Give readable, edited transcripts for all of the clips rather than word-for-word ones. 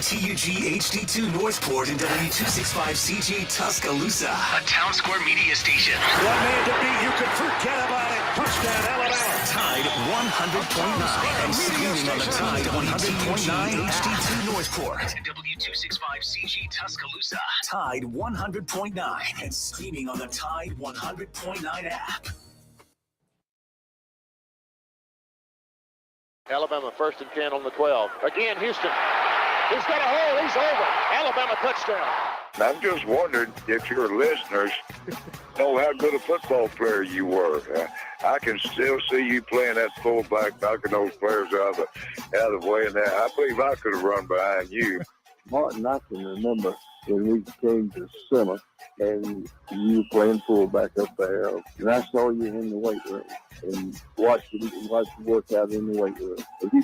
WTUG HD2 Northport and W265CG Tuscaloosa, a Town Square media station. One man to beat, you can forget about it. Touchdown, Alabama. Tide 100.9 and streaming on the Tide 100.9 HD2 Northport and W265CG Tuscaloosa. Tide 100.9 and streaming on the Tide 100.9 app. Alabama 1st and 10 on the 12. Again, Houston. He's got a hole. He's over. Alabama touchdown. I'm just wondering if your listeners know how good a football player you were. I can still see you playing that fullback, knocking those players out of the way. And I believe I could have run behind you. Martin, I can remember when we came to summer and you were playing fullback up there, and I saw you in the weight room and watched you work out in the weight room. If you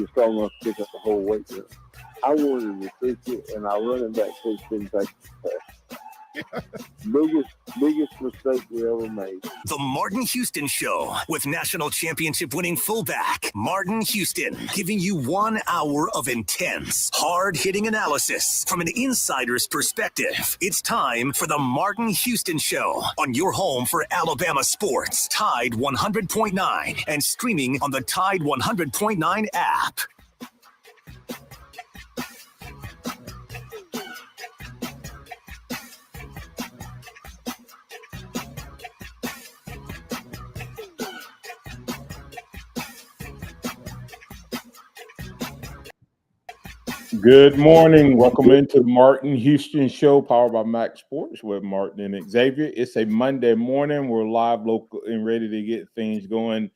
were strong enough to pick up the whole weight room. I wanted to fix it, and our running back coach didn't take the biggest mistake we ever made. The Martin Houston Show with national championship winning fullback Martin Houston, giving you 1 hour of intense, hard-hitting analysis from an insider's perspective. It's time for the Martin Houston Show on your home for Alabama sports, Tide 100.9, and streaming on the Tide 100.9 app. Good morning. Welcome into the Martin Houston Show, powered by MaX Sports with Martin and Xavier. It's a Monday morning. We're live, local, and ready to get things going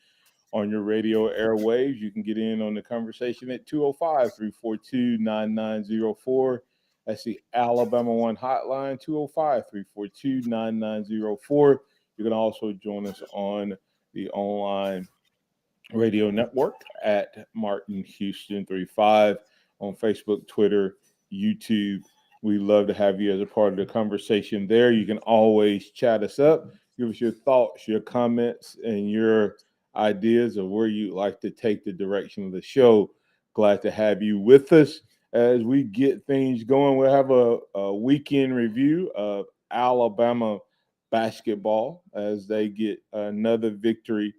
on your radio airwaves. You can get in on the conversation at 205-342-9904. That's the Alabama One hotline, 205-342-9904. You can also join us on the online radio network at Martin Houston 35. On Facebook, Twitter, YouTube. We love to have you as a part of the conversation there. You can always chat us up, give us your thoughts, your comments, and your ideas of where you'd like to take the direction of the show. Glad to have you with us as we get things going. We'll have a weekend review of Alabama basketball as they get another victory,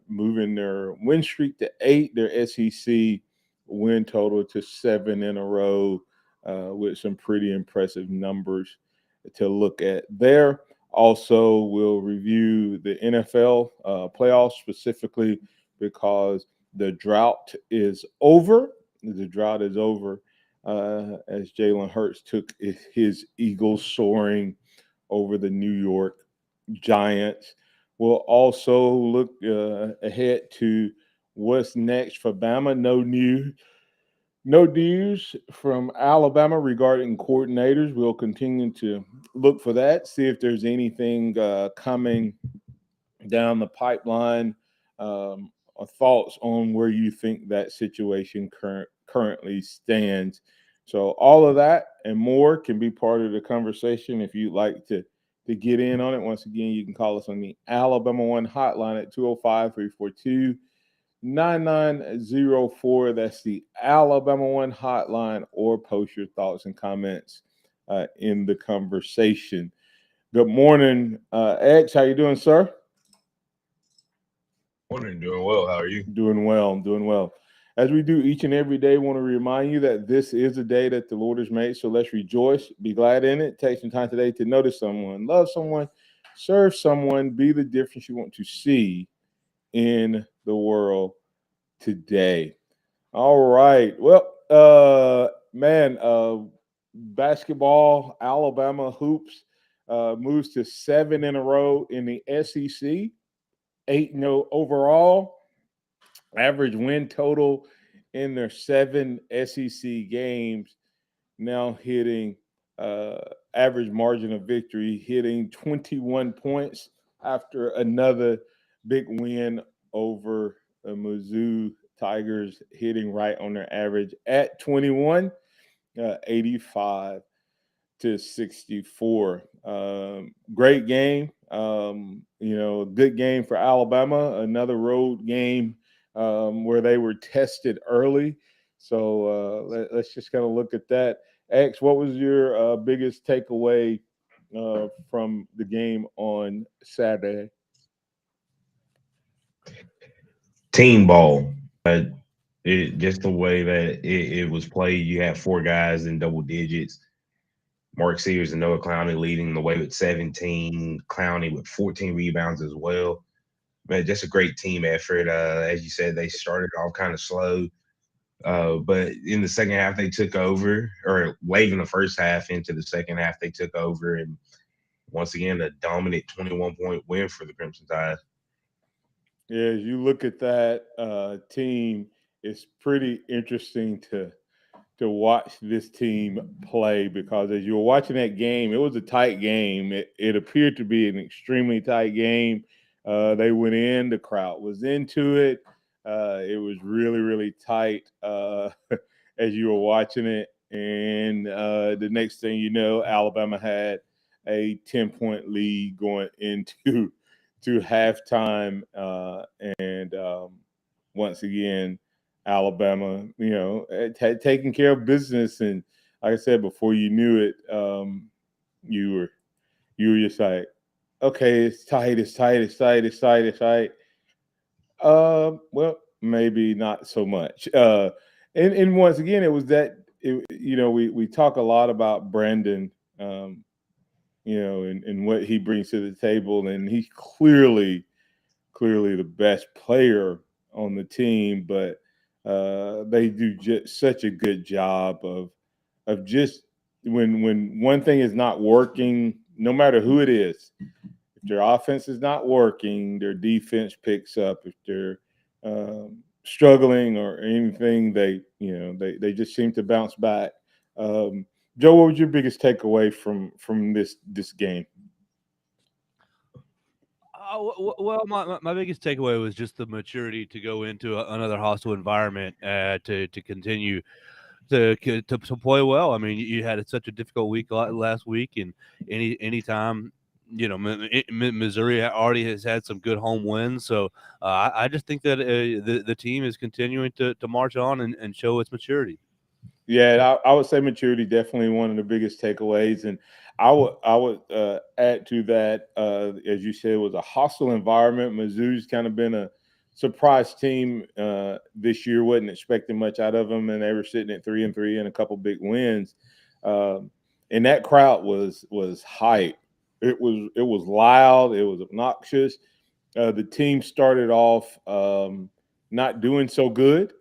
moving their win streak to 8, their SEC win total to 7 in a row, with some pretty impressive numbers to look at there. Also, we'll review the NFL playoffs, specifically because the drought is over. The drought is over as Jalen Hurts took his Eagles soaring over the New York Giants. We'll also look ahead to what's next for Bama. No news from Alabama regarding coordinators. We'll continue to look for that, see if there's anything coming down the pipeline, or thoughts on where you think that situation currently stands. So all of that and more can be part of the conversation if you'd like to get in on it. Once again, you can call us on the Alabama One hotline at 205-342-9904. That's the Alabama One hotline, or post your thoughts and comments in the conversation. Good morning, X. How you doing, sir? Morning. Doing well. How are you? Doing well. I'm doing well. As we do each and every day, I want to remind you that this is a day that the Lord has made, so let's rejoice, be glad in it. Take some time today to notice someone, love someone, serve someone, be the difference you want to see in the world today. All right. Well, basketball, Alabama hoops moves to 7 in a row in the SEC, 8-0 overall. Average win total in their 7 SEC games, now hitting average margin of victory, hitting 21 points after another big win over the Mizzou Tigers, hitting right on their average at 21, 85-64. Great game. Good game for Alabama. Another road game where they were tested early. So let's just kind of look at that. X, what was your biggest takeaway from the game on Saturday? Team ball. Just the way that it was played. You had four guys in double digits. Mark Sears and Noah Clowney leading the way with 17. Clowney with 14 rebounds as well. Man, just a great team effort. As you said, they started off kind of slow. But in the second half, they took over, or late in the first half into the second half, they took over. And once again, a dominant 21-point win for the Crimson Tide. Yeah, as you look at that team, it's pretty interesting to watch this team play, because as you were watching that game, it was a tight game. It appeared to be an extremely tight game. They went in, the crowd was into it. It was really, really tight as you were watching it. And the next thing you know, Alabama had a 10-point lead going into halftime. And once again, Alabama, had taken care of business, and like I said, before you knew it, you were just like, okay, it's tight. Well, maybe not so much. And once again, it was that we talk a lot about Brandon, and what he brings to the table, and he's clearly the best player on the team, but they do just such a good job of just when one thing is not working, no matter who it is, if their offense is not working, their defense picks up. If they're struggling or anything, they just seem to bounce back. Joe, what was your biggest takeaway from this game? Well, my biggest takeaway was just the maturity to go into another hostile environment to continue to play well. I mean, you had such a difficult week last week, and anytime Missouri already has had some good home wins. So I just think that the team is continuing to march on and show its maturity. Yeah, I would say maturity definitely one of the biggest takeaways, and I would add to that, as you said, it was a hostile environment. Mizzou's kind of been a surprise team this year. Wasn't expecting much out of them, and they were sitting at 3-3 and a couple big wins. And that crowd was hype. It was loud. It was obnoxious. The team started off not doing so good.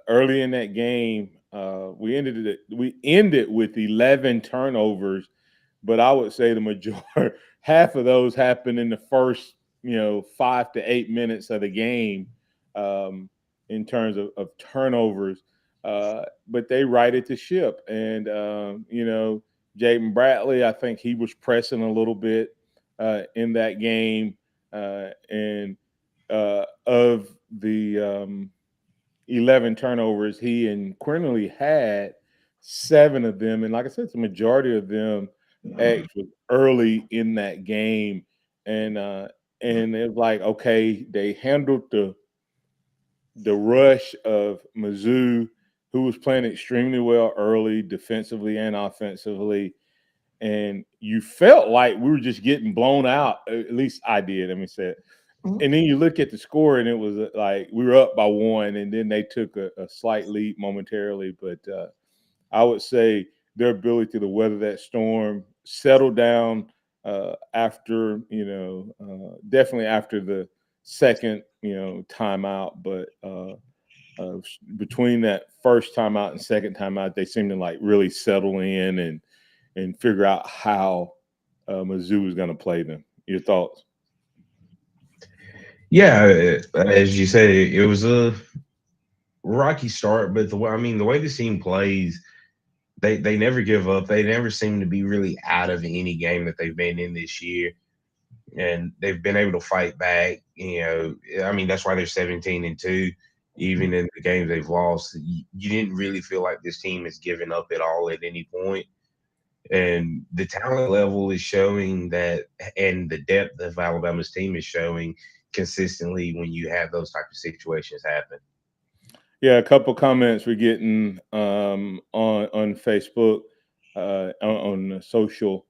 Early in that game, we ended with 11 turnovers, but I would say the majority, half of those happened in the first, 5 to 8 minutes of the game, in terms of turnovers. But they righted the ship, and Jaden Bradley, I think he was pressing a little bit in that game, and of the 11 turnovers, he and Quinley had 7 of them. And like I said, the majority of them actually early in that game. And it's like, okay, they handled the rush of Mizzou, who was playing extremely well early, defensively and offensively. And you felt like we were just getting blown out. At least I did. Let me say it. And then you look at the score, and it was like we were up by 1, and then they took a slight lead momentarily. But I would say their ability to weather that storm, settle down after, definitely after the second, timeout. But between that first timeout and second timeout, they seemed to like really settle in and figure out how Mizzou was going to play them. Your thoughts? Yeah, as you said, it was a rocky start, but the way the team plays, they never give up. They never seem to be really out of any game that they've been in this year, and they've been able to fight back. That's why they're 17-2, even in the games they've lost. You didn't really feel like this team has given up at all at any point. And the talent level is showing that, and the depth of Alabama's team is showing consistently when you have those type of situations happen. Yeah, a couple comments we're getting on Facebook, on social.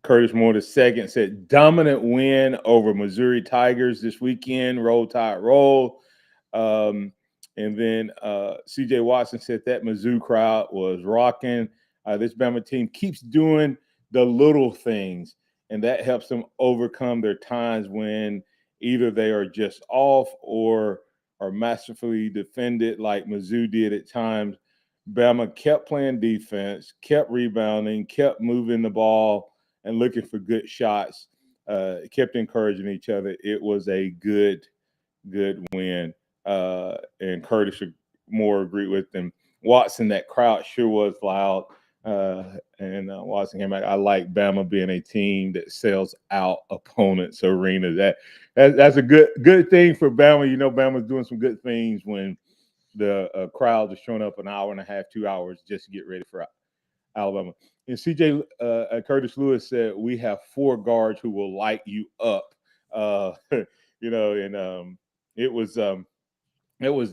Curtis Moore II said, dominant win over Missouri Tigers this weekend. Roll Tide roll. And then CJ Watson said that Mizzou crowd was rocking. This Bama team keeps doing the little things, and that helps them overcome their times when either they are just off or are masterfully defended like Mizzou did at times. Bama kept playing defense, kept rebounding, kept moving the ball and looking for good shots, kept encouraging each other. It was a good win. And Curtis Moore agreed with them. Watson, that crowd sure was loud. And Watson came back. I like Bama being a team that sells out opponents' arena. That's a good thing for Bama. You know, Bama's doing some good things when the crowd is showing up an hour and a half, 2 hours just to get ready for Alabama. And CJ Curtis Lewis said, we have 4 guards who will light you up. You know, and it was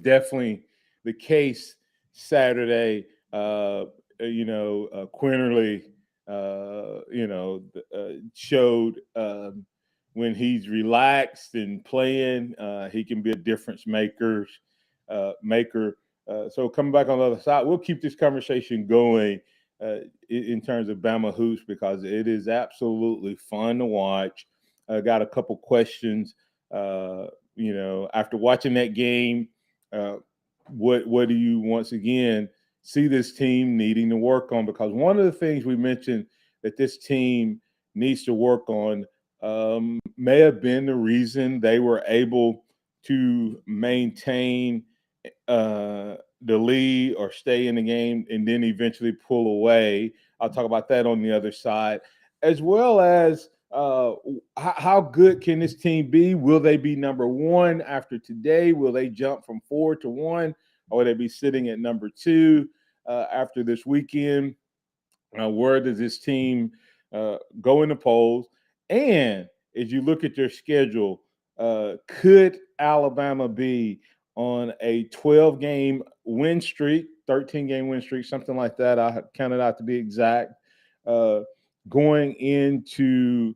definitely the case Saturday. Quinterly, showed when he's relaxed and playing, he can be a difference maker. So coming back on the other side, we'll keep this conversation going in terms of Bama hoops because it is absolutely fun to watch. I got a couple questions. After watching that game, what do you once again see this team needing to work on? Because one of the things we mentioned that this team needs to work on may have been the reason they were able to maintain the lead or stay in the game and then eventually pull away. I'll talk about that on the other side, as well as how good can this team be? Will they be number 1 after today? Will they jump from 4 to 1? Or will they be sitting at number 2 after this weekend? Where does this team go in the polls? And as you look at their schedule, could Alabama be on a 12-game win streak, 13-game win streak, something like that? I counted out to be exact, going into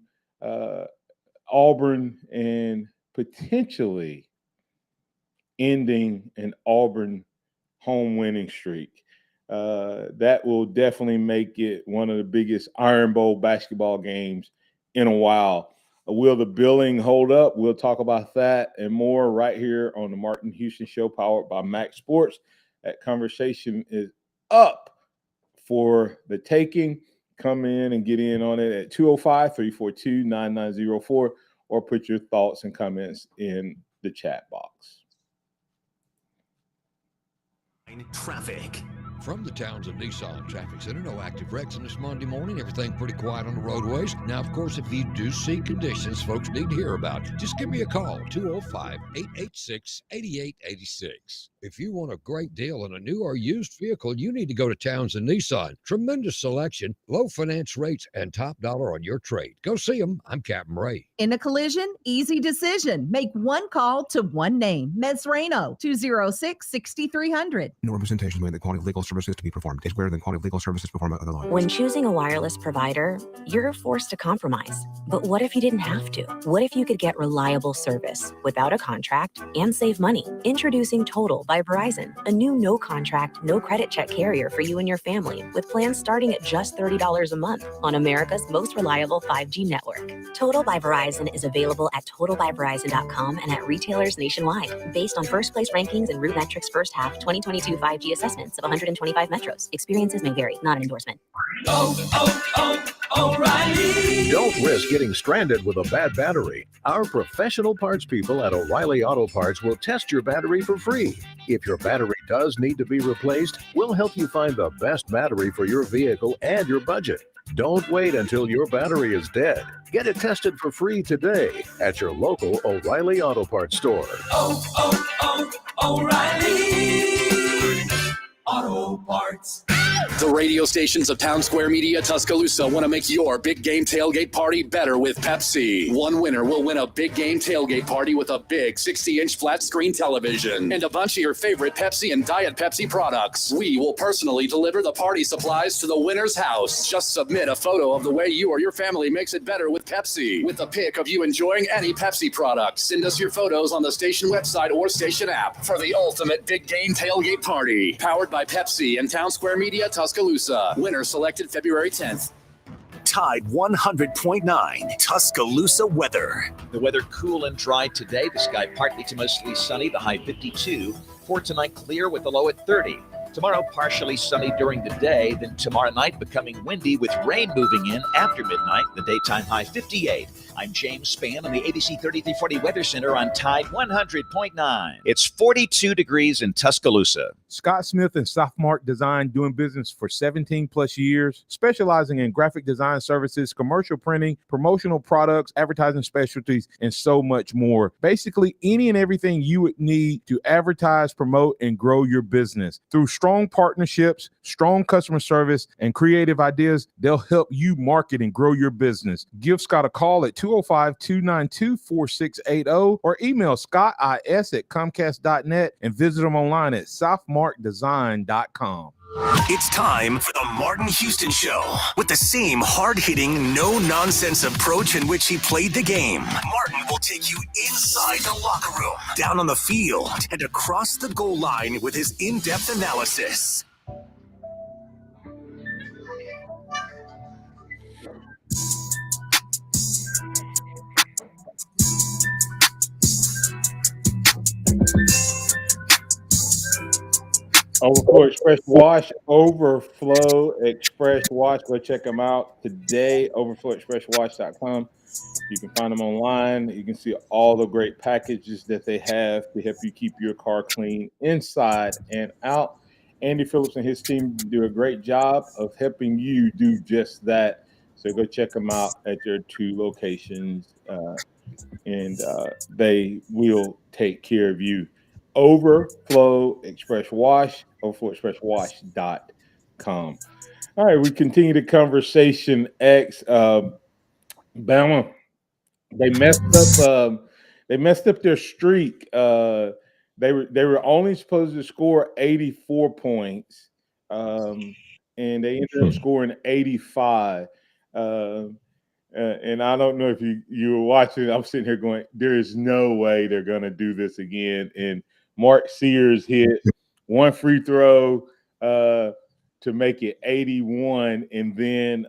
Auburn and potentially ending an Auburn home winning streak. That will definitely make it one of the biggest Iron Bowl basketball games in a while. Will the billing hold up? We'll talk about that and more right here on the Martin Houston Show, powered by MaX Sports. That conversation is up for the taking. Come in and get in on it at 205-342-9904 or put your thoughts and comments in the chat box. Traffic. From the Townsend Nissan Traffic Center, no active wrecks on this Monday morning. Everything pretty quiet on the roadways. Now, of course, if you do see conditions folks need to hear about, just give me a call, 205-886-8886. If you want a great deal on a new or used vehicle, you need to go to Townsend Nissan. Tremendous selection, low finance rates, and top dollar on your trade. Go see them. I'm Captain Ray. In a collision, easy decision. Make one call to one name. Mesrano, 206-6300. No representation when the quality of legal services to be performed is greater than quality of legal services performed by other lawyers. When choosing a wireless provider, you're forced to compromise. But what if you didn't have to? What if you could get reliable service without a contract and save money? Introducing Total by Verizon, a new no-contract, no-credit check carrier for you and your family, with plans starting at just $30 a month on America's most reliable 5G network. Total by Verizon is available at totalbyverizon.com and at retailers nationwide, based on first-place rankings and RootMetrics first half 2022 5G assessments of 125 metros. Experiences may vary, not an endorsement. O'Reilly. Don't risk getting stranded with a bad battery. Our professional parts people at O'Reilly Auto Parts will test your battery for free. If your battery does need to be replaced, we'll help you find the best battery for your vehicle and your budget. Don't wait until your battery is dead. Get it tested for free today at your local O'Reilly Auto Parts store. O'Reilly Auto Parts. The radio stations of Town Square Media Tuscaloosa want to make your big game tailgate party better with Pepsi. One winner will win a big game tailgate party with a big 60-inch flat screen television and a bunch of your favorite Pepsi and Diet Pepsi products. We will personally deliver the party supplies to the winner's house. Just submit a photo of the way you or your family makes it better with Pepsi, with a pic of you enjoying any Pepsi product. Send us your photos on the station website or station app for the ultimate big game tailgate party. Powered by Pepsi and Town Square Media Tuscaloosa. Winner selected February 10th. Tide 100.9 Tuscaloosa weather. The weather cool and dry today. The sky partly to mostly sunny, the high 52. For tonight, clear with the low at 30. Tomorrow, partially sunny during the day. Then tomorrow night, becoming windy with rain moving in after midnight. The daytime high 58. I'm James Spann on the ABC 3340 Weather Center on Tide 100.9. It's 42 degrees in Tuscaloosa. Scott Smith and Softmark Design, doing business for 17 plus years, specializing in graphic design services, commercial printing, promotional products, advertising specialties, and so much more. Basically, any and everything you would need to advertise, promote, and grow your business. Through strong partnerships, strong customer service, and creative ideas, they'll help you market and grow your business. Give Scott a call at 205-292-4680 or email scottis@comcast.net and visit them online at softmarkdesign.com. It's time for the Martin Houston Show. With the same hard-hitting, no-nonsense approach in which he played the game, Martin will take you inside the locker room, down on the field, and across the goal line with his in-depth analysis. Overflow Express Wash, Overflow Express Wash. Go check them out today, overflowexpresswash.com. You can find them online. You can see all the great packages that they have to help you keep your car clean inside and out. Andy Phillips and his team do a great job of helping you do just that. So go check them out at their 2 locations, and they will take care of you. Overflow Express Wash, overflowexpresswash.com. All right, we continue the conversation. Bama, they messed up their streak. They were only supposed to score 84 points, and they ended up scoring 85. And I don't know if you were watching. I'm sitting here going, there is no way they're going to do this again. And Mark Sears hit one free throw to make it 81, and then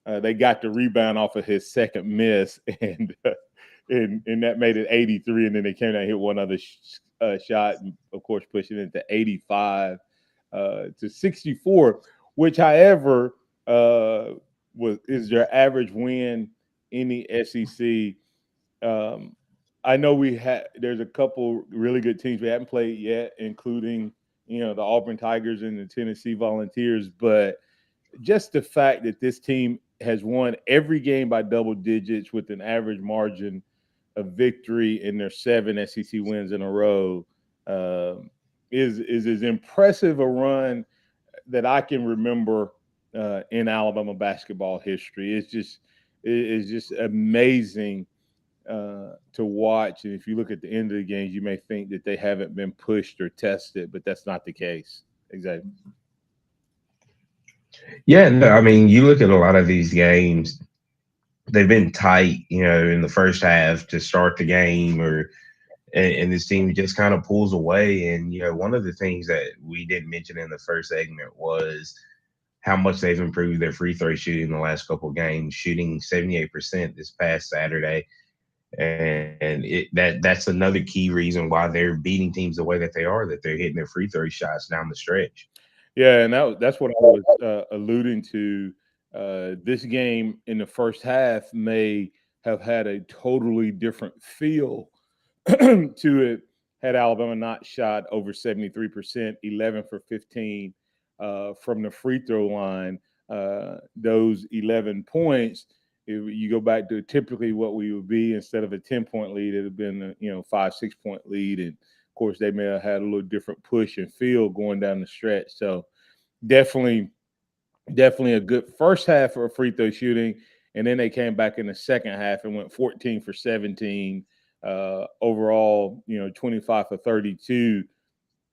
they got the rebound off of his second miss, and that made it 83. And then they came out and hit one other shot, and of course pushing it to 85 to 64, which, however, is their average win in the SEC. I know there's a couple really good teams we haven't played yet, including, the Auburn Tigers and the Tennessee Volunteers. But just the fact that this team has won every game by double digits with an average margin of victory in their 7 SEC wins in a row is as impressive a run that I can remember in Alabama basketball history. It's just amazing to watch. And if you look at the end of the games, you may think that they haven't been pushed or tested, but that's not the case. Exactly. Yeah, no, I mean, you look at a lot of these games, they've been tight, in the first half to start the game, and this team just kind of pulls away. And, one of the things that we didn't mention in the first segment was how much they've improved their free throw shooting the last couple of games, shooting 78% this past Saturday. And that's another key reason why they're beating teams the way that they are, that they're hitting their free throw shots down the stretch. Yeah, and that's what I was alluding to. This game in the first half may have had a totally different feel to it had Alabama not shot over 73%, 11 for 15 from the free throw line. Those 11 points, if you go back to typically what we would be, instead of a 10-point lead, it would have been a 5-6 point lead. And of course, they may have had a little different push and feel going down the stretch. So definitely a good first half for free throw shooting, and then they came back in the second half and went 14 for 17 overall. 25 for 32,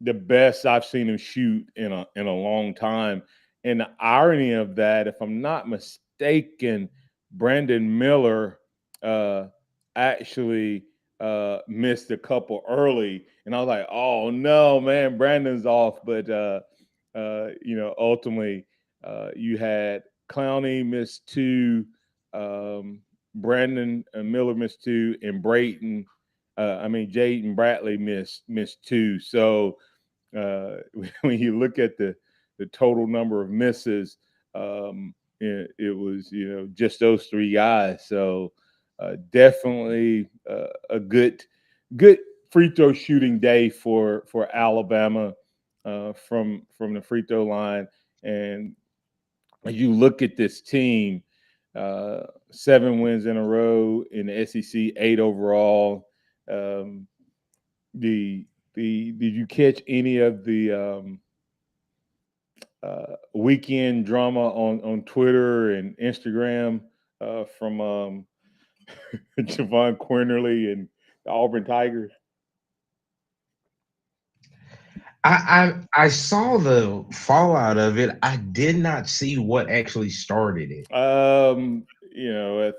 the best I've seen him shoot in a long time. And the irony of that, if I'm not mistaken, Brandon Miller actually missed a couple early, and I was like, oh no, man, Brandon's off. But ultimately, you had Clowney missed 2, Brandon Miller missed 2, and Jaden Bradley missed 2. So when you look at the total number of misses, it was just those 3 guys. So definitely a good free throw shooting day for Alabama from the free throw line. And as you look at this team, 7 wins in a row in the SEC, 8 overall. Did you catch any of the weekend drama on Twitter and Instagram from Javon Quinterly and the Auburn Tigers? I saw the fallout of it. I did not see what actually started it. I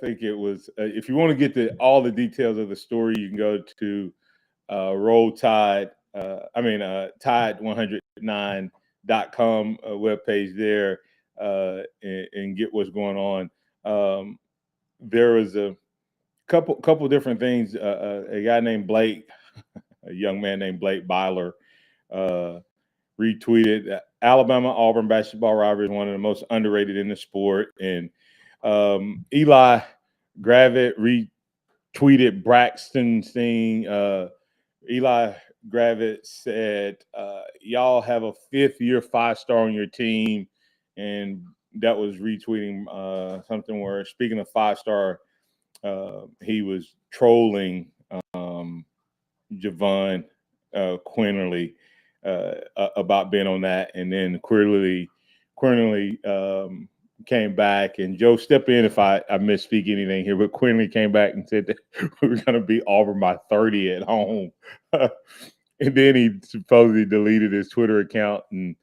think it was. If you want to get all the details of the story, you can go to Roll Tide. Tide109.com webpage there and get what's going on. There was a couple different things. A guy named Blake, a young man named Blake Byler, retweeted Alabama-Auburn basketball rivalry is one of the most underrated in the sport. And Eli Gravitt retweeted Braxton's thing. Eli Gravitt said, y'all have a 5th-year 5-star on your team. And that was retweeting something where, speaking of 5-star, he was trolling Javon Quinterly about being on that. And then Quinterly came back, and Joe, step in if I misspeak anything here, but Quinterly came back and said that we were going to beat Auburn by 30 at home. And then he supposedly deleted his Twitter account, and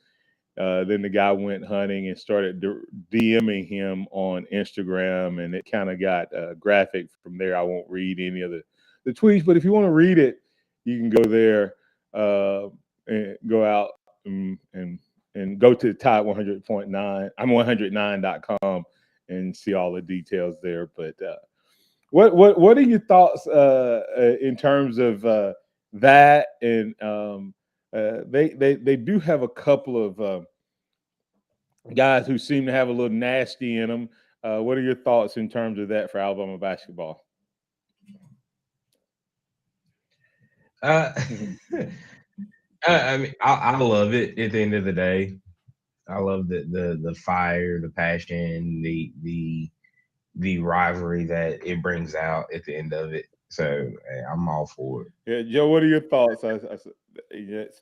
then the guy went hunting and started DMing him on Instagram, and it kind of got graphic from there. I won't read any of the tweets, but if you want to read it, you can go there and go out and go to Tide 100.9 and see all the details there. But what are your thoughts in terms of that? And they do have a couple of guys who seem to have a little nasty in them. What are your thoughts in terms of that for Alabama basketball? I love it. At the end of the day, I love the fire, the passion, the rivalry that it brings out at the end of it. So I'm all for it. Yeah, Joe, what are your thoughts? It's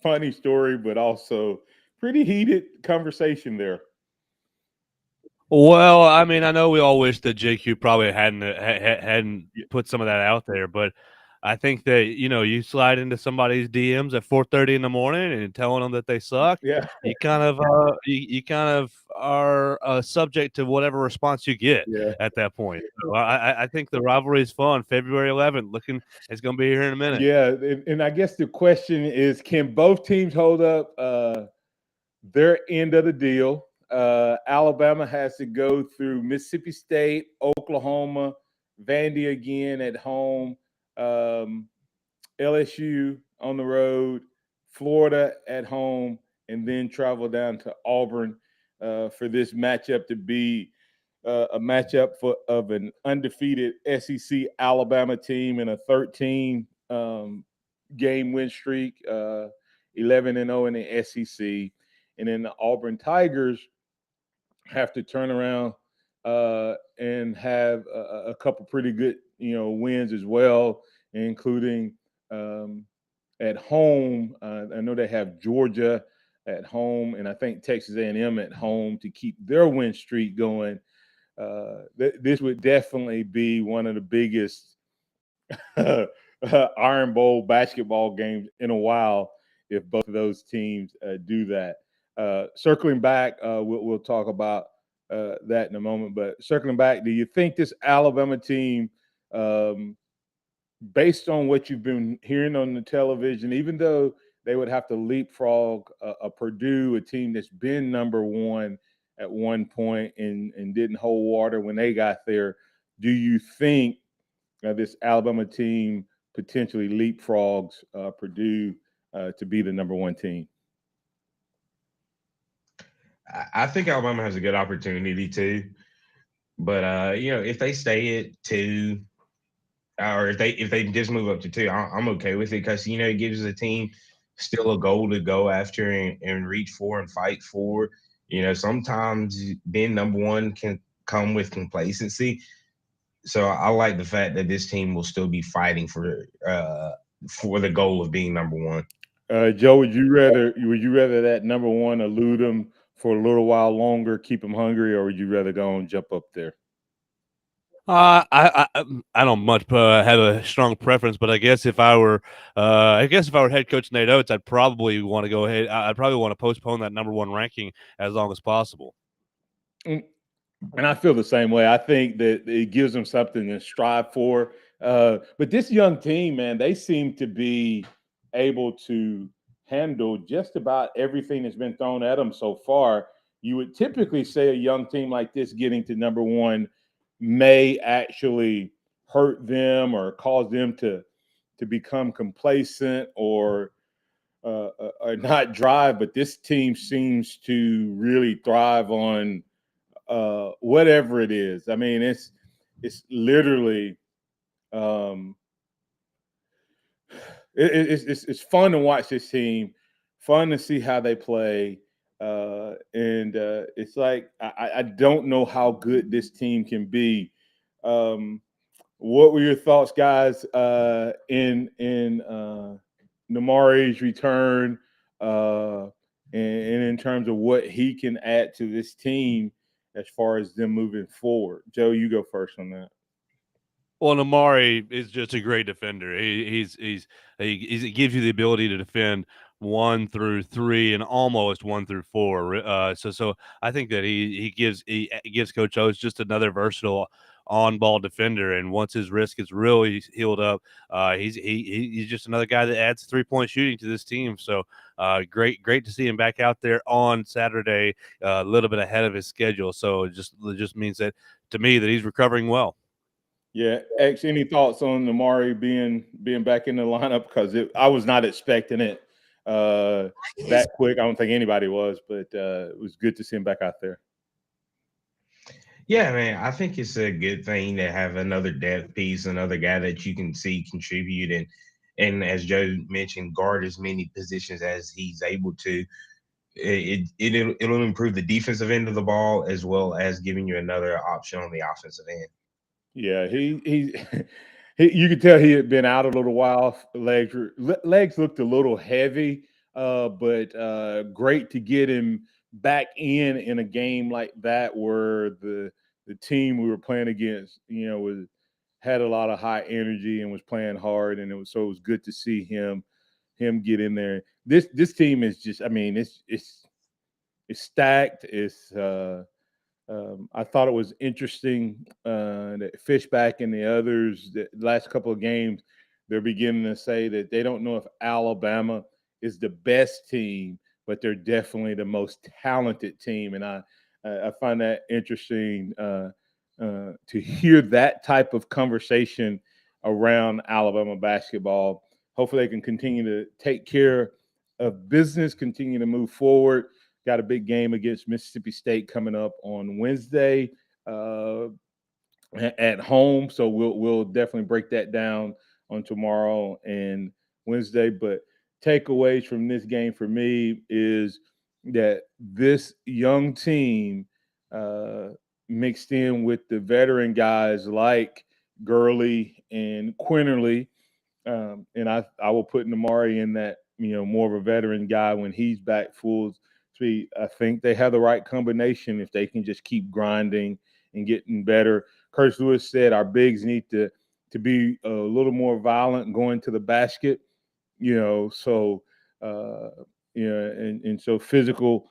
funny story, but also pretty heated conversation there. Well, I mean, I know we all wish that JQ probably hadn't put some of that out there, but I think that you slide into somebody's DMs at 4:30 in the morning and telling them that they suck. Yeah, you kind of are subject to whatever response you get at that point. So I think the rivalry is fun. February 11th, it's going to be here in a minute. Yeah, and I guess the question is, can both teams hold up their end of the deal? Alabama has to go through Mississippi State, Oklahoma, Vandy again at home, LSU on the road, Florida at home, and then travel down to Auburn for this matchup to be a matchup of an undefeated SEC Alabama team in a 13 game win streak, 11-0 in the SEC. And then the Auburn Tigers have to turn around and have a couple pretty good, wins as well, including at home. I know they have Georgia at home, and I think Texas A&M at home to keep their win streak going. This would definitely be one of the biggest Iron Bowl basketball games in a while if both of those teams do that. Circling back, we'll talk about that in a moment. But circling back, do you think this Alabama team, based on what you've been hearing on the television, even though they would have to leapfrog a Purdue, a team that's been number one at one point and didn't hold water when they got there, do you think this Alabama team potentially leapfrogs Purdue to be the number one team? I think Alabama has a good opportunity to, but if they stay at 2, or if they just move up to 2, I'm okay with it because it gives the team still a goal to go after and reach for and fight for. Sometimes being number one can come with complacency. So I like the fact that this team will still be fighting for the goal of being number one. Joe, would you rather that number one elude them for a little while longer, keep them hungry, or would you rather go and jump up there? I don't much have a strong preference, but I guess if I were head coach Nate Oates, I'd probably want to go ahead. I'd probably want to postpone that number one ranking as long as possible. And I feel the same way. I think that it gives them something to strive for. But this young team, man, they seem to be able to handle just about everything that's been thrown at them so far. You would typically say a young team like this getting to number one may actually hurt them or cause them to become complacent or not drive. But this team seems to really thrive on whatever it is. I mean, it's literally it's fun to watch this team, fun to see how they play. And it's like I don't know how good this team can be. What were your thoughts, guys, in Namari's return, and in terms of what he can add to this team as far as them moving forward? Joe, you go first on that. Well, Namari is just a great defender. He gives you the ability to defend 1 through 3 and almost 1 through 4. So I think that he gives Coach Oates just another versatile on-ball defender. And once his wrist gets really healed up, he's just another guy that adds 3-point shooting to this team. So great to see him back out there on Saturday, a little bit ahead of his schedule. So it just means that to me that he's recovering well. Yeah, X, any thoughts on Namari being back in the lineup? Because I was not expecting it that quick. I don't think anybody was, but it was good to see him back out there. Yeah, man, I think it's a good thing to have another depth piece, another guy that you can see contribute and as Joe mentioned, guard as many positions as he's able to. It'll improve the defensive end of the ball as well as giving you another option on the offensive end. Yeah, he you could tell he had been out a little while. Legs looked a little heavy, but great to get him back in a game like that where the team we were playing against, had a lot of high energy and was playing hard, and it was good to see him get in there. This team is just, I mean, it's stacked. I thought it was interesting that Fishback and the others, the last couple of games, they're beginning to say that they don't know if Alabama is the best team, but they're definitely the most talented team. And I find that interesting to hear that type of conversation around Alabama basketball. Hopefully they can continue to take care of business, continue to move forward. Got a big game against Mississippi State coming up on Wednesday at home. So we'll definitely break that down on tomorrow and Wednesday. But takeaways from this game for me is that this young team mixed in with the veteran guys like Gurley and Quinterly, and I will put Namari in more of a veteran guy when he's back full speed. I think they have the right combination if they can just keep grinding and getting better. Curtis Lewis said our bigs need to be a little more violent going to the basket, and so physical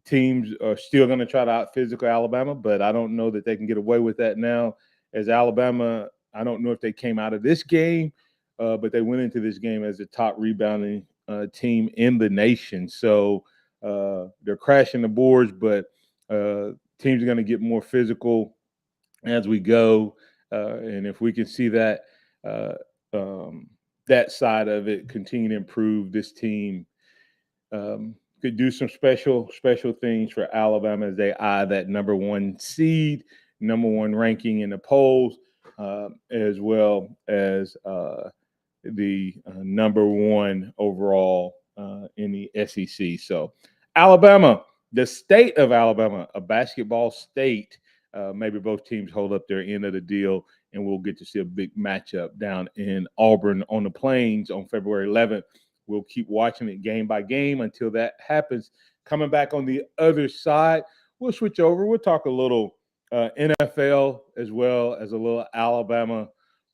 teams are still going to try to out-physical Alabama, but I don't know that they can get away with that now. As Alabama, I don't know if they came out of this game, but they went into this game as the top rebounding team in the nation. So they're crashing the boards, but teams are going to get more physical as we go. And if we can see that that side of it continue to improve, this team could do some special things for Alabama as they eye that number 1 seed, number 1 ranking in the polls, as well as the number 1 overall in the SEC. So Alabama, the state of Alabama, a basketball state. Maybe both teams hold up their end of the deal, and we'll get to see a big matchup down in Auburn on the Plains on February 11th. We'll keep watching it game by game until that happens. Coming back on the other side, we'll switch over. We'll talk a little NFL as well as a little Alabama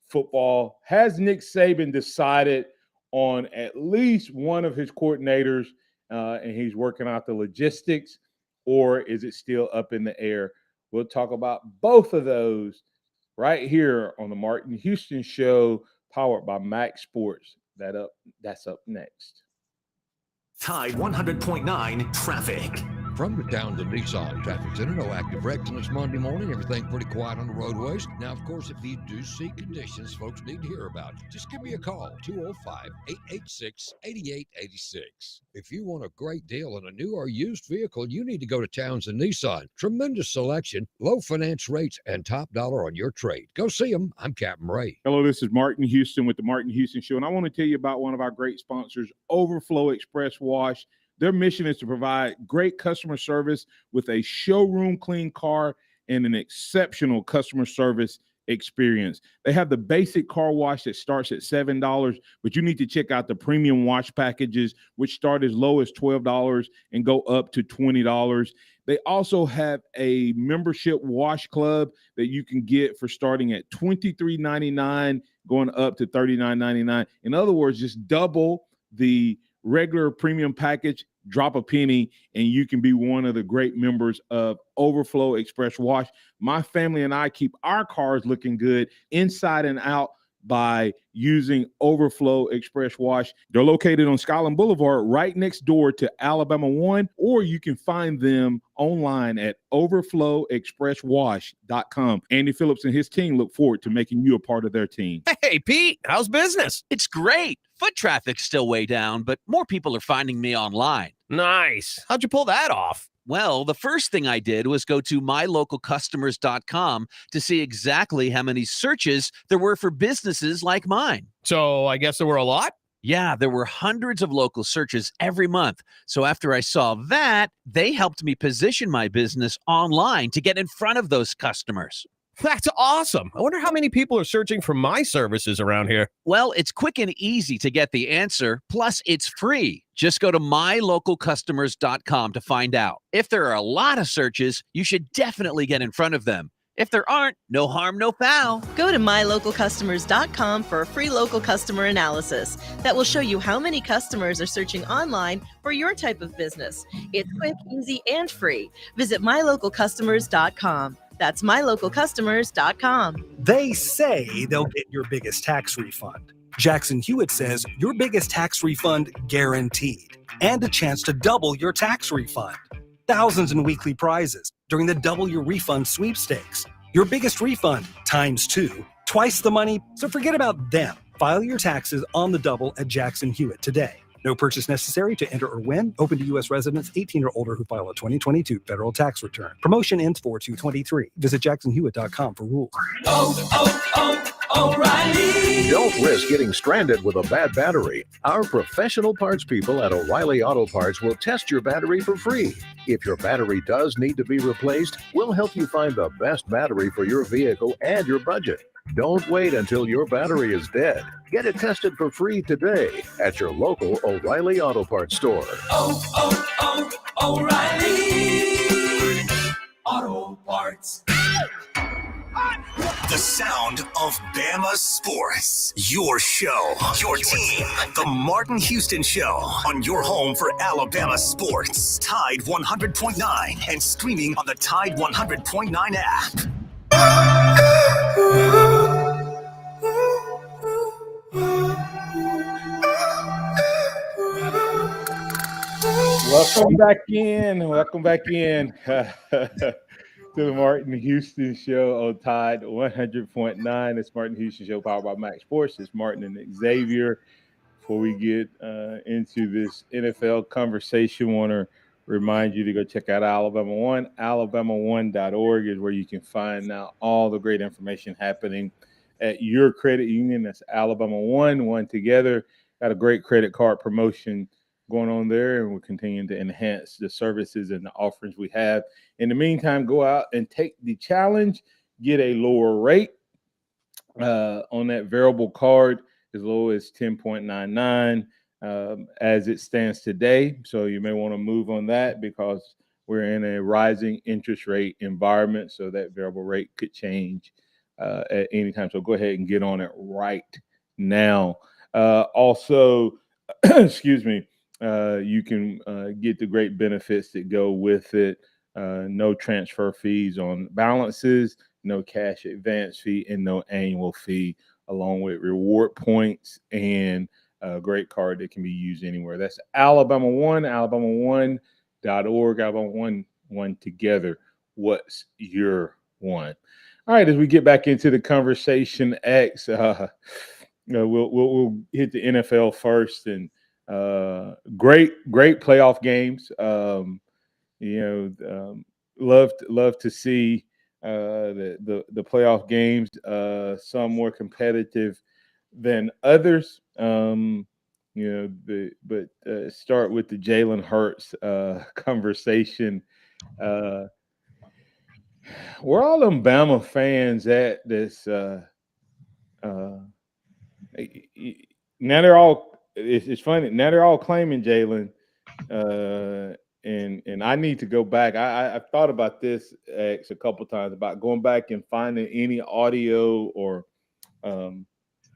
football. Has Nick Saban decided on at least one of his coordinators, and he's working out the logistics, or is it still up in the air? We'll talk about both of those right here on the Martin Houston Show, powered by MaX Sports. That's up next. Tide 100.9 traffic. From the Towns and Nissan Traffic Center, no active wrecks on this Monday morning. Everything pretty quiet on the roadways. Now, of course, if you do see conditions folks need to hear about, just give me a call, 205-886-8886. If you want a great deal on a new or used vehicle, you need to go to Towns and Nissan. Tremendous selection, low finance rates, and top dollar on your trade. Go see them. I'm Captain Ray. Hello, this is Martin Houston with the Martin Houston Show, and I want to tell you about one of our great sponsors, Overflow Express Wash. Their mission is to provide great customer service with a showroom clean car and an exceptional customer service experience. They have the basic car wash that starts at $7, but you need to check out the premium wash packages, which start as low as $12 and go up to $20. They also have a membership wash club that you can get for starting at $23.99, going up to $39.99. In other words, just double the regular premium package, drop a penny, and you can be one of the great members of Overflow Express Wash. My family and I keep our cars looking good inside and out by using Overflow Express Wash. They're located on Skyland Boulevard, right next door to Alabama 1, or you can find them online at overflowexpresswash.com. Andy Phillips and his team look forward to making you a part of their team. Hey, Pete, how's business? It's great. Foot traffic's still way down, but more people are finding me online. Nice. How'd you pull that off? Well, the first thing I did was go to mylocalcustomers.com to see exactly how many searches there were for businesses like mine. So I guess there were a lot? Yeah, there were hundreds of local searches every month. So after I saw that, they helped me position my business online to get in front of those customers. That's awesome. I wonder how many people are searching for my services around here. Well, it's quick and easy to get the answer. Plus, it's free. Just go to mylocalcustomers.com to find out. If there are a lot of searches, you should definitely get in front of them. If there aren't, no harm, no foul. Go to mylocalcustomers.com for a free local customer analysis that will show you how many customers are searching online for your type of business. It's quick, easy, and free. Visit mylocalcustomers.com. That's mylocalcustomers.com. They say they'll get your biggest tax refund. Jackson Hewitt says your biggest tax refund guaranteed, and a chance to double your tax refund. Thousands in weekly prizes during the Double Your Refund sweepstakes. Your biggest refund times 2, twice the money, so forget about them. File your taxes on the double at Jackson Hewitt today. No purchase necessary to enter or win. Open to U.S. residents 18 or older who file a 2022 federal tax return. Promotion ends 4/2/23. Visit jacksonhewitt.com for rules. O'Reilly. Don't risk getting stranded with a bad battery. Our professional parts people at O'Reilly Auto Parts will test your battery for free. If your battery does need to be replaced, we'll help you find the best battery for your vehicle and your budget. Don't wait until your battery is dead. Get it tested for free today at your local O'Reilly Auto Parts store. O'Reilly Auto Parts. The sound of Bama sports. Your show, your team. The Martin Houston Show on your home for Alabama sports. Tide 100.9 and streaming on the Tide 100.9 app. Welcome back in. To the Martin Houston Show on Tide 100.9. It's Martin Houston Show powered by MaX Sports. It's Martin and Xavier. Before we get into this NFL conversation, I want to remind you to go check out Alabama One. Alabama1.org is where you can find out all the great information happening at your credit union. That's Alabama One together. Got a great credit card promotion going on there, and we're continuing to enhance the services and the offerings we have. In the meantime, go out and take the challenge, get a lower rate on that variable card, as low as 10.99 as it stands today. So you may want to move on that because we're in a rising interest rate environment, so that variable rate could change at any time. So go ahead and get on it right now. Also, excuse me, you can get the great benefits that go with it. No transfer fees on balances, no cash advance fee, and no annual fee, along with reward points and a great card that can be used anywhere. That's Alabama One, Alabama1.org, Alabama One together. What's your one? All right, as we get back into the conversation, X, we'll hit the NFL first, and great playoff games. Love to see the playoff games. Some more competitive than others. Start with the Jalen Hurts conversation. Where all them Bama fans at this? Now they're all. It's funny. Now they're all claiming Jalen. And I need to go back. I've thought about this X a couple times about going back and finding any audio or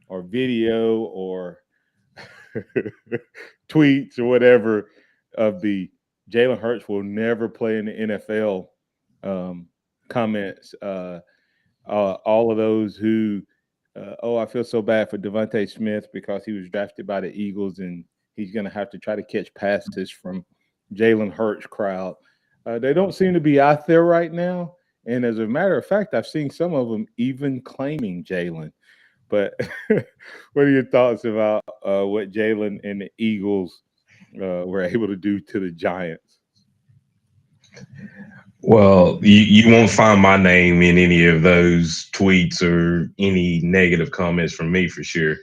video or tweets or whatever of the Jalen Hurts will never play in the NFL comments. All of those who, I feel so bad for Devontae Smith because he was drafted by the Eagles and he's going to have to try to catch passes from Jalen Hurts crowd. They don't seem to be out there right now. And as a matter of fact, I've seen some of them even claiming Jalen. But what are your thoughts about what Jalen and the Eagles were able to do to the Giants? Well, you won't find my name in any of those tweets or any negative comments from me for sure.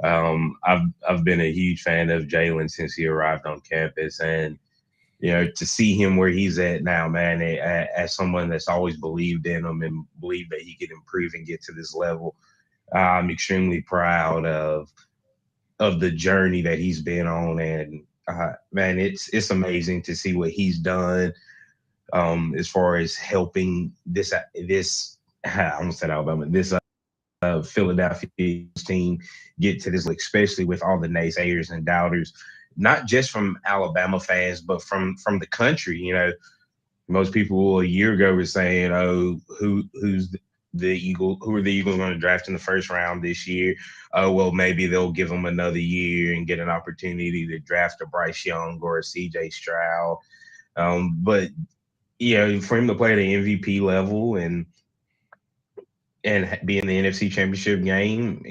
I've been a huge fan of Jalen since he arrived on campus, and to see him where he's at now, man, as someone that's always believed in him and believed that he could improve and get to this level, I'm extremely proud of the journey that he's been on, and man, it's amazing to see what he's done. As far as helping this I almost said Alabama, this Philadelphia team get to this, especially with all the naysayers and doubters, not just from Alabama fans, but from the country. Most people a year ago were saying, "Oh, who's the Eagles? Who are the Eagles going to draft in the first round this year? Oh, well, maybe they'll give them another year and get an opportunity to draft a Bryce Young or a C.J. Stroud." But for him to play at the MVP level and be in the NFC Championship game,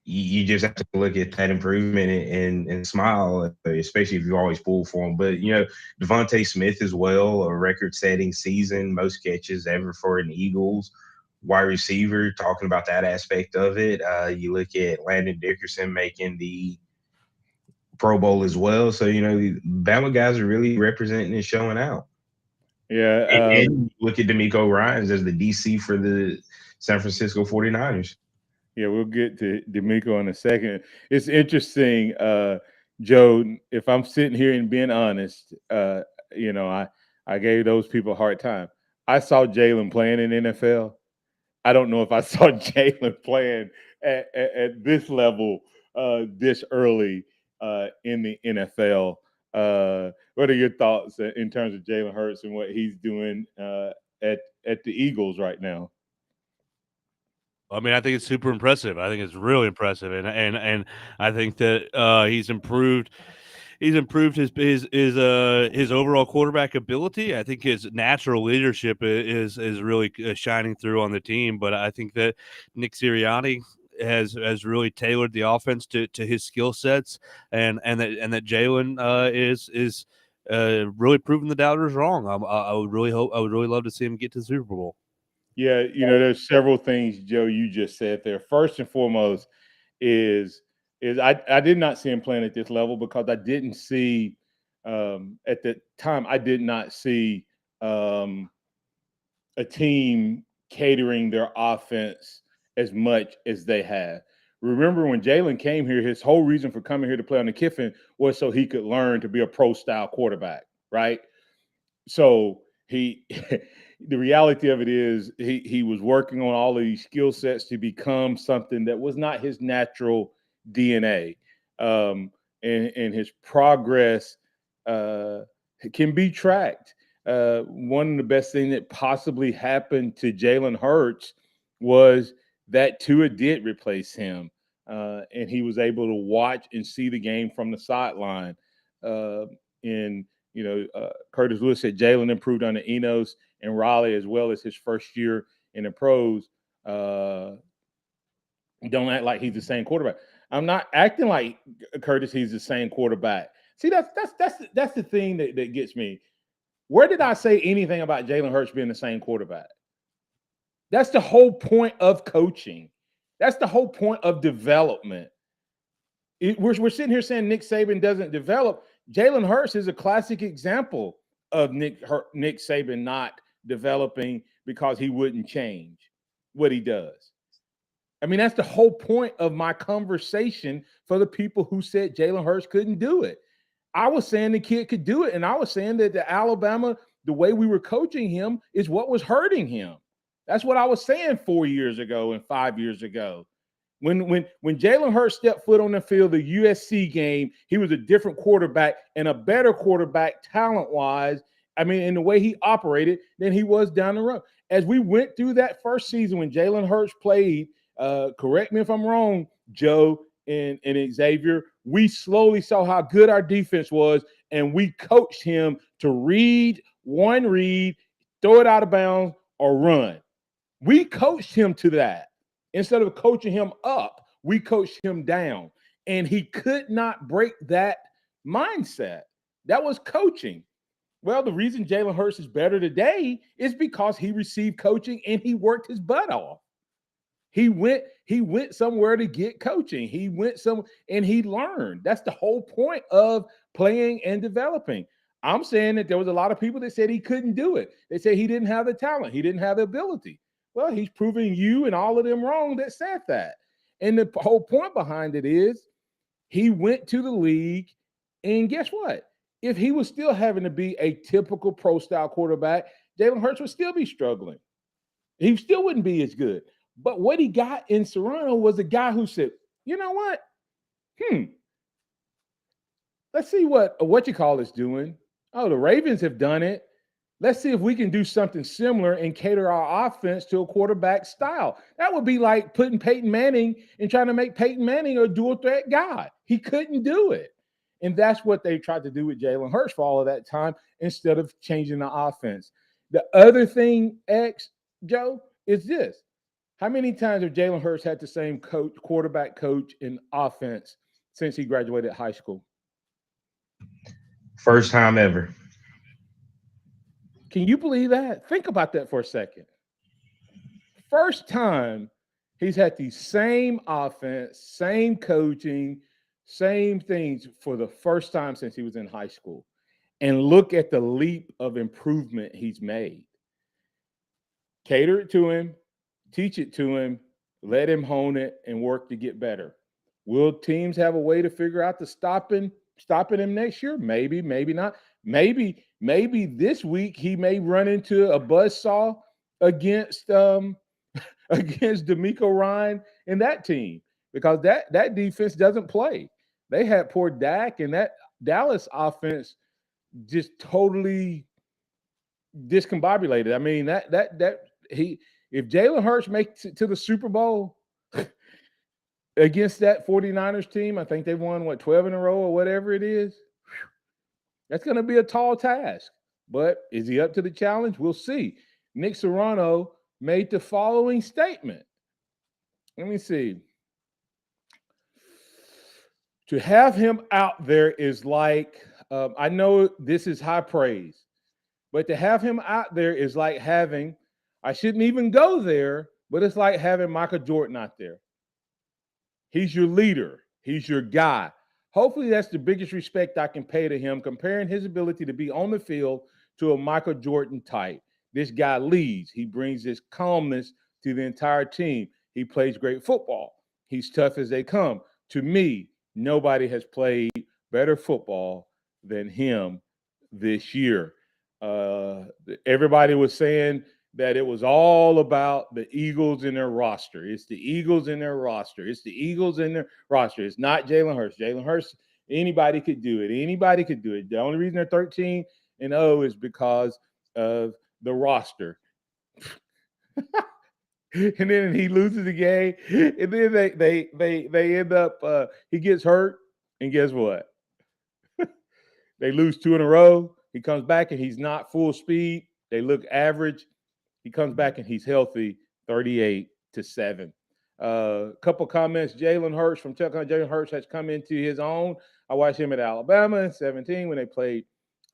you just have to look at that improvement and smile, especially if you always pull for him. But, Devontae Smith as well, a record-setting season, most catches ever for an Eagles. wide receiver, talking about that aspect of it. You look at Landon Dickerson making the Pro Bowl as well. So, the Bama guys are really representing and showing out. Yeah. And look at D'Amico Ryans as the DC for the San Francisco 49ers. Yeah, we'll get to D'Amico in a second. It's interesting, Joe, if I'm sitting here and being honest, I gave those people a hard time. I saw Jalen playing in NFL. I don't know if I saw Jalen playing at this level this early in the NFL. What are your thoughts in terms of Jalen Hurts and what he's doing at the Eagles right now? I mean, I think it's super impressive. I think it's really impressive, and I think that he's improved. He's improved his overall quarterback ability. I think his natural leadership is really shining through on the team. But I think that Nick Sirianni has really tailored the offense to his skill sets, and that Jalen is really proving the doubters wrong. I would really love to see him get to the Super Bowl. Yeah, there's several things, Joe, you just said there. First and foremost is I did not see him playing at this level because I didn't see at the time I did not see a team catering their offense as much as they have. Remember when Jalen came here, his whole reason for coming here to play on the Kiffin was so he could learn to be a pro-style quarterback, right? So the reality of it is he was working on all of these skill sets to become something that was not his natural DNA. And his progress can be tracked. One of the best things that possibly happened to Jalen Hurts was that Tua did replace him. And he was able to watch and see the game from the sideline. Curtis Lewis said Jalen improved under Enos and Raleigh as well as his first year in the pros. Don't act like he's the same quarterback. I'm not acting like Curtis he's the same quarterback. See, that's the thing that gets me. Where did I say anything about Jalen Hurts being the same quarterback? That's the whole point of coaching. That's the whole point of development. We're sitting here saying Nick Saban doesn't develop. Jalen Hurts is a classic example of Nick Saban not developing because he wouldn't change what he does. I mean, that's the whole point of my conversation for the people who said Jalen Hurts couldn't do it. I was saying the kid could do it, and I was saying that the Alabama, the way we were coaching him is what was hurting him. That's what I was saying 4 years ago and 5 years ago. When Jalen Hurts stepped foot on the field, the USC game, he was a different quarterback and a better quarterback talent-wise, in the way he operated than he was down the road. As we went through that first season when Jalen Hurts played, correct me if I'm wrong, Joe and Xavier, we slowly saw how good our defense was, and we coached him to read, throw it out of bounds, or run. We coached him to that. Instead of coaching him up, we coached him down. And he could not break that mindset. That was coaching. Well, the reason Jalen Hurts is better today is because he received coaching and he worked his butt off. He went somewhere to get coaching. He went somewhere and he learned. That's the whole point of playing and developing. I'm saying that there was a lot of people that said he couldn't do it. They said he didn't have the talent. He didn't have the ability. Well, he's proving you and all of them wrong that said that. And the whole point behind it is he went to the league, and guess what? If he was still having to be a typical pro-style quarterback, Jalen Hurts would still be struggling. He still wouldn't be as good. But what he got in Serrano was a guy who said, you know what? Let's see what you call is doing. Oh, the Ravens have done it. Let's see if we can do something similar and cater our offense to a quarterback style. That would be like putting Peyton Manning and trying to make Peyton Manning a dual threat guy. He couldn't do it. And that's what they tried to do with Jalen Hurts for all of that time instead of changing the offense. The other thing, Joe, is this. How many times have Jalen Hurts had the same quarterback coach in offense since he graduated high school? First time ever. Can you believe that? Think about that for a second. first time he's had the same offense, same coaching, same things for the first time since he was in high school. And look at the leap of improvement he's made. Cater it to him, teach it to him, let him hone it, and work to get better. Will teams have a way to figure out the stopping him next year? Maybe, maybe not. Maybe this week he may run into a buzzsaw against against D'Amico Ryan and that team, because that defense doesn't play. They had poor Dak, and that Dallas offense just totally discombobulated. I mean, if Jalen Hurts makes it to the Super Bowl against that 49ers team, I think they've won 12 in a row or whatever it is. That's going to be a tall task. But is he up to the challenge? We'll see. Nick Serrano made the following statement. Let me see. To have him out there is like, I know this is high praise, but to have him out there is like having, I shouldn't even go there, but it's like having Michael Jordan out there. He's your leader. He's your guy. Hopefully that's the biggest respect I can pay to him, comparing his ability to be on the field to a Michael Jordan type. This guy leads. He brings this calmness to the entire team. He plays great football. He's tough as they come. To me, nobody has played better football than him this year. Everybody was saying that it was all about the Eagles and their roster. It's the Eagles and their roster. It's the Eagles and their roster. It's not Jalen Hurts. Jalen Hurts, anybody could do it. Anybody could do it. The only reason they're 13-0 is because of the roster. And then he loses the game, and then they end up he gets hurt, and guess what? They lose 2 in a row. He comes back and he's not full speed. They look average. He comes back and he's healthy, 38-7. Couple comments. Jalen Hurts from Chuck Hunt. Jalen Hurts has come into his own. I watched him at Alabama in 2017 when they played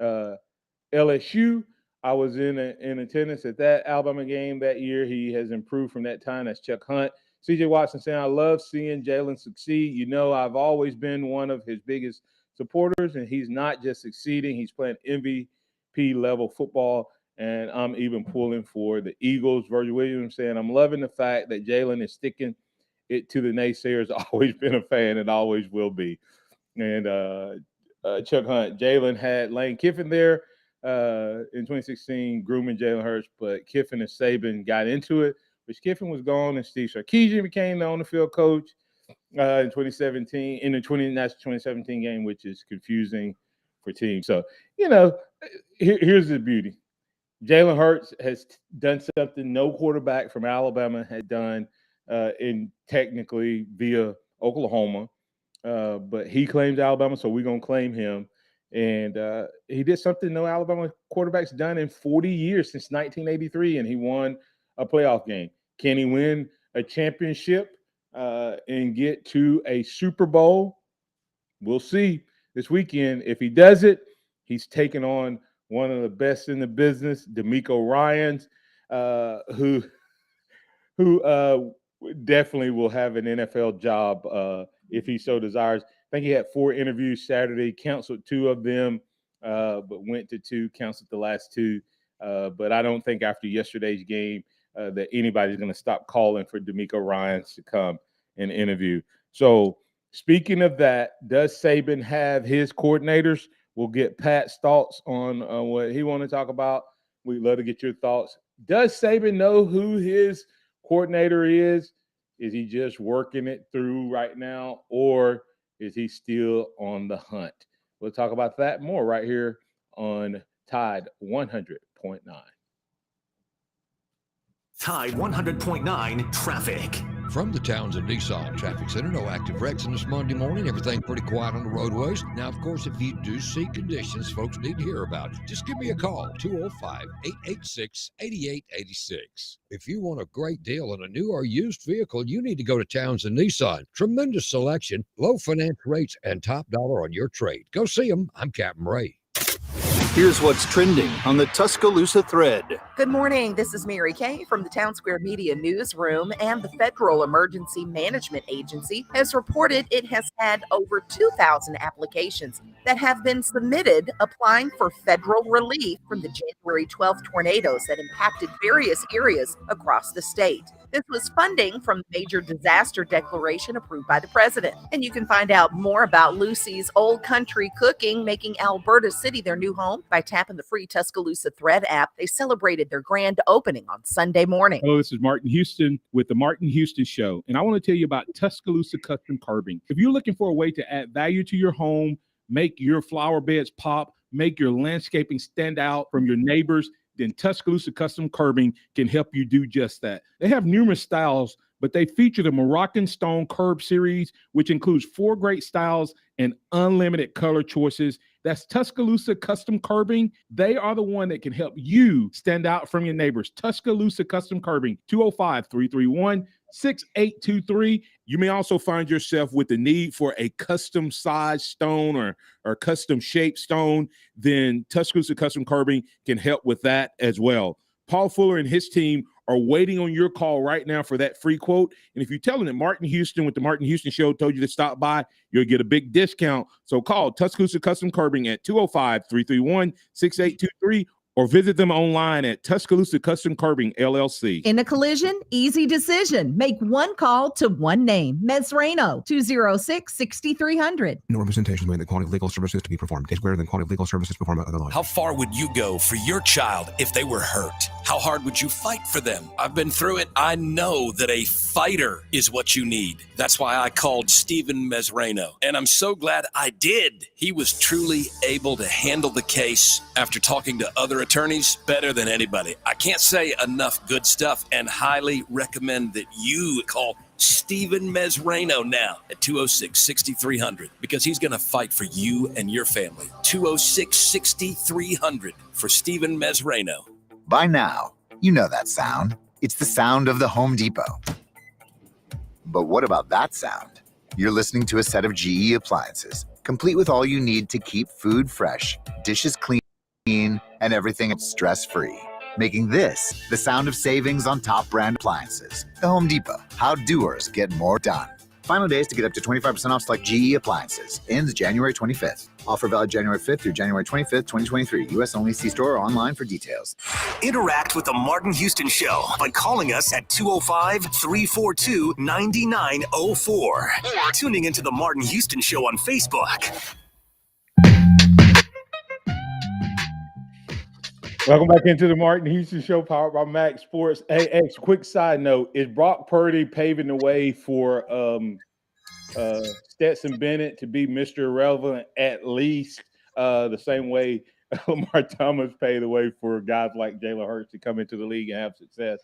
LSU. I was in attendance at that Alabama game that year. He has improved from that time. That's Chuck Hunt. CJ Watson saying, I love seeing Jalen succeed. You know, I've always been one of his biggest supporters, and he's not just succeeding. He's playing MVP level football, and I'm even pulling for the Eagles. Virgil Williams saying, I'm loving the fact that Jalen is sticking it to the naysayers. Always been a fan and always will be. And Chuck Hunt, Jalen had Lane Kiffin there in 2016, grooming Jalen Hurts, but Kiffin and Saban got into it, which Kiffin was gone, and Steve Sarkisian became the on-the-field coach in 2017, in the 2017 game, which is confusing for teams. So, you know, here's the beauty. Jalen Hurts has done something no quarterback from Alabama had done in technically via Oklahoma, but he claims Alabama, so we're going to claim him. And he did something no Alabama quarterback's done in 40 years since 1983, and he won a playoff game. Can he win a championship and get to a Super Bowl? We'll see this weekend. If he does it, he's taking on one of the best in the business, D'Amico Ryans, who definitely will have an NFL job if he so desires. I think he had 4 interviews Saturday, canceled 2 of them, but went to 2, canceled the last 2. But I don't think after yesterday's game that anybody's going to stop calling for D'Amico Ryans to come and interview. So speaking of that, does Saban have his coordinators? We'll get Pat's thoughts on what he want to talk about. We'd love to get your thoughts. Does Saban know who his coordinator is? Is he just working it through right now, or is he still on the hunt? We'll talk about that more right here on Tide 100.9. Tide 100.9 traffic. From the Townsend Nissan Traffic Center, no active wrecks on this Monday morning. Everything pretty quiet on the roadways. Now, of course, if you do see conditions folks need to hear about, just give me a call, 205-886-8886. If you want a great deal on a new or used vehicle, you need to go to Townsend Nissan. Tremendous selection, low finance rates, and top dollar on your trade. Go see them. I'm Captain Ray. Here's what's trending on the Tuscaloosa thread. Good morning. This is Mary Kay from the Town Square Media Newsroom, and the Federal Emergency Management Agency has reported it has had over 2,000 applications that have been submitted applying for federal relief from the January 12th tornadoes that impacted various areas across the state. This was funding from the Major Disaster Declaration approved by the president. And you can find out more about Lucy's Old Country Cooking, making Alberta City their new home by tapping the free Tuscaloosa Thread app. They celebrated their grand opening on Sunday morning. Hello, this is Martin Houston with the Martin Houston Show. And I want to tell you about Tuscaloosa Custom Curbing. If you're looking for a way to add value to your home, make your flower beds pop, make your landscaping stand out from your neighbors, then Tuscaloosa Custom Curbing can help you do just that. They have numerous styles, but they feature the Moroccan Stone Curb series, which includes 4 great styles and unlimited color choices. That's Tuscaloosa Custom Curbing. They are the one that can help you stand out from your neighbors. Tuscaloosa Custom Curbing, 205-331-6823. You may also find yourself with the need for a custom size stone or custom shaped stone. Then Tuscaloosa Custom Curbing can help with that as well. Paul Fuller and his team are waiting on your call right now for that free quote. And if you tell them that Martin Houston with the Martin Houston Show told you to stop by, you'll get a big discount. So call Tuscaloosa Custom Curbing at 205-331-6823 or visit them online at Tuscaloosa Custom Curbing, LLC. In a collision, easy decision. Make one call to one name. Mesrano, 206-6300. No representation made that quality of legal services to be performed is greater than quality of legal services performed by other lawyers. How far would you go for your child if they were hurt? How hard would you fight for them? I've been through it. I know that a fighter is what you need. That's why I called Stephen Mesrano, and I'm so glad I did. He was truly able to handle the case after talking to other attorneys better than anybody. I can't say enough good stuff, and highly recommend that you call Stephen Mesrano now at 206-6300 because he's going to fight for you and your family. 206-6300 for Stephen Mesrano. By now, you know that sound. It's the sound of the Home Depot. But what about that sound? You're listening to a set of GE appliances, complete with all you need to keep food fresh, dishes clean, and everything stress-free. Making this the sound of savings on top brand appliances. The Home Depot. How doers get more done. Final days to get up to 25% off select GE appliances. Ends January 25th. Offer valid January 5th through January 25th, 2023. U.S. only. See store or online for details. Interact with the Martin Houston Show by calling us at 205-342-9904 or tuning into the Martin Houston Show on Facebook. Welcome back into the Martin Houston Show, powered by MaX Sports. Hey, quick side note: is Brock Purdy paving the way for Stetson Bennett to be Mr. Irrelevant, at least the same way Lamar Thomas paved the way for guys like Jalen Hurts to come into the league and have success?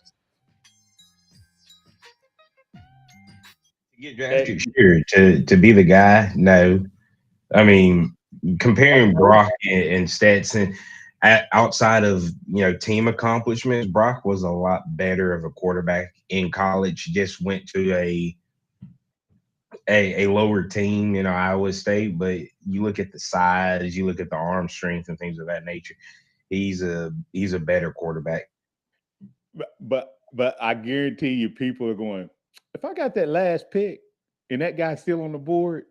To get drafted, sure. To be the guy, no. I mean, comparing Brock and Stetson. Outside of team accomplishments, Brock was a lot better of a quarterback in college. Just went to a lower team, Iowa State. But you look at the size, you look at the arm strength and things of that nature. He's a better quarterback. But I guarantee you, people are going, if I got that last pick and that guy's still on the board,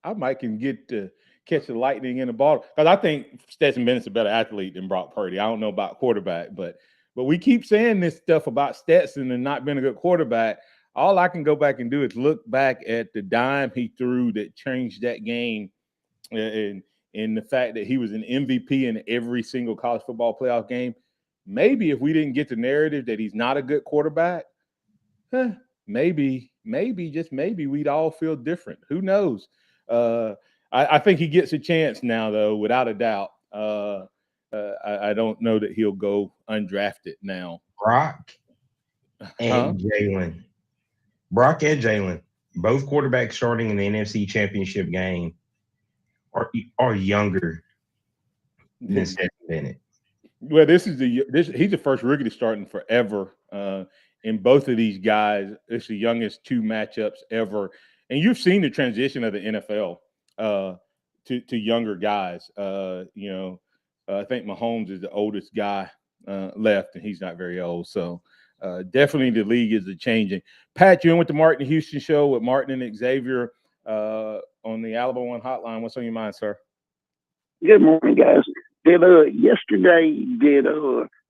I might can get to catch the lightning in the bottle. Because I think Stetson Bennett's a better athlete than Brock Purdy. I don't know about quarterback, but we keep saying this stuff about Stetson and not being a good quarterback. All I can go back and do is look back at the dime he threw that changed that game, and the fact that he was an MVP in every single college football playoff game. Maybe if we didn't get the narrative that he's not a good quarterback, maybe, just maybe, we'd all feel different. Who knows? I think he gets a chance now, though, without a doubt. I don't know that he'll go undrafted now. Brock and Jalen. Brock and Jalen, both quarterbacks starting in the NFC Championship game, are younger than Stetson Bennett. Well, he's the first rookie to start in forever. In both of these guys, it's the youngest 2 matchups ever. And you've seen the transition of the NFL to younger guys. I think Mahomes is the oldest guy left, and he's not very old. So definitely the league is changing. Pat, you're in with the Martin Houston Show with Martin and Xavier on the Alabama One Hotline. What's on your mind, sir? Good morning, guys. Yesterday did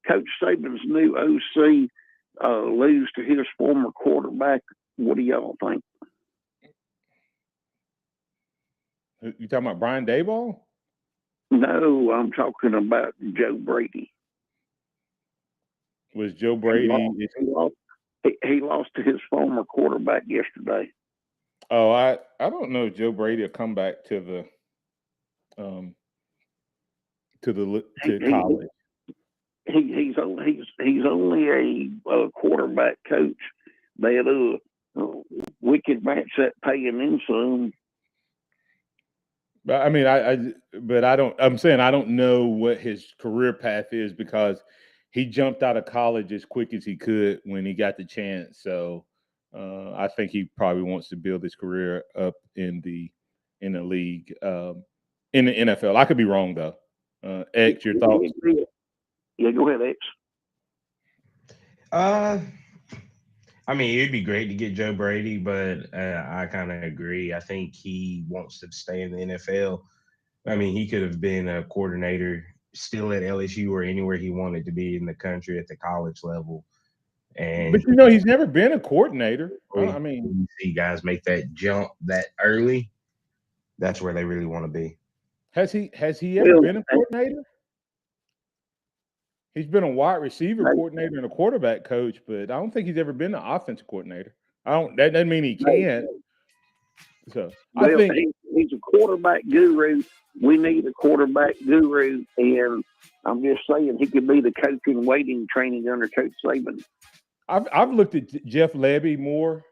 Coach Saban's new OC lose to his former quarterback? What do y'all think? You talking about Brian Daboll? No, I'm talking about Joe Brady. Was Joe Brady? He lost to his former quarterback yesterday. Oh, I don't know if Joe Brady will come back to college. He's only a quarterback coach. That we could match that paying in some. I mean, I'm saying I don't know what his career path is because he jumped out of college as quick as he could when he got the chance. So I think he probably wants to build his career up in the league, in the NFL. I could be wrong though. X, your thoughts? Yeah, go ahead, X. I mean, it'd be great to get Joe Brady, but I kind of agree. I think he wants to stay in the NFL. I mean, he could have been a coordinator still at LSU or anywhere he wanted to be in the country at the college level. But he's never been a coordinator. I mean, when you see guys make that jump that early, that's where they really want to be. Has he ever been a coordinator? He's been a wide receiver coordinator and a quarterback coach, but I don't think he's ever been an offensive coordinator. That doesn't mean he can't. So I think he's a quarterback guru. We need a quarterback guru, and I'm just saying he could be the coach in waiting training under Coach Saban. I've looked at Jeff Lebby more.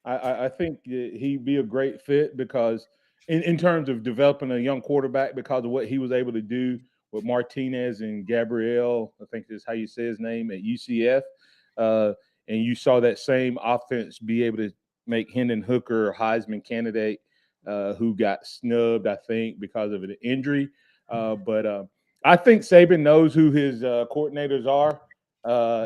I think he'd be a great fit because in terms of developing a young quarterback because of what he was able to do with Martinez and Gabriel, I think that's how you say his name, at UCF. And you saw that same offense be able to make Hendon Hooker a Heisman candidate who got snubbed, I think, because of an injury. But I think Saban knows who his coordinators are.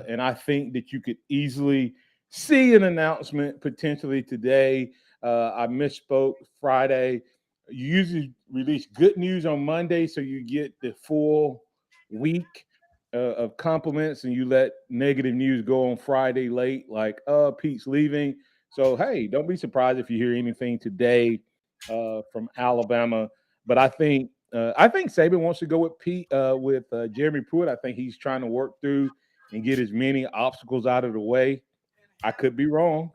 And I think that you could easily see an announcement potentially today. I misspoke Friday. You usually release good news on Monday, so you get the full week of compliments, and you let negative news go on Friday late, like, Pete's leaving. So, hey, don't be surprised if you hear anything today from Alabama. But I think Saban wants to go with Pete, with Jeremy Pruitt. I think he's trying to work through and get as many obstacles out of the way. I could be wrong.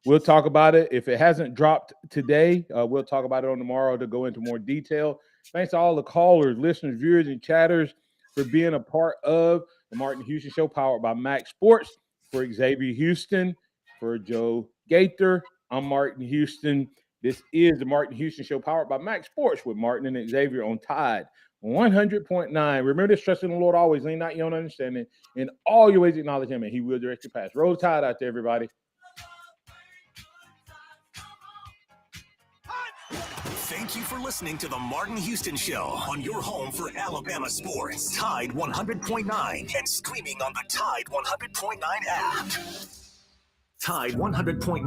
We'll talk about it. If it hasn't dropped today, we'll talk about it on tomorrow to go into more detail. Thanks to all the callers, listeners, viewers, and chatters for being a part of the Martin Houston Show, powered by MaX Sports. For Xavier Houston, for Joe Gaither, I'm Martin Houston. This is the Martin Houston Show, powered by MaX Sports with Martin and Xavier on Tide 100.9. Remember this, trust in the Lord always, lean not your own understanding. In all your ways acknowledge him, and he will direct your path. Roll Tide out there, everybody. Thank you for listening to the Martin Houston Show on your home for Alabama sports. Tide 100.9 and streaming on the Tide 100.9 app. Tide 100.9.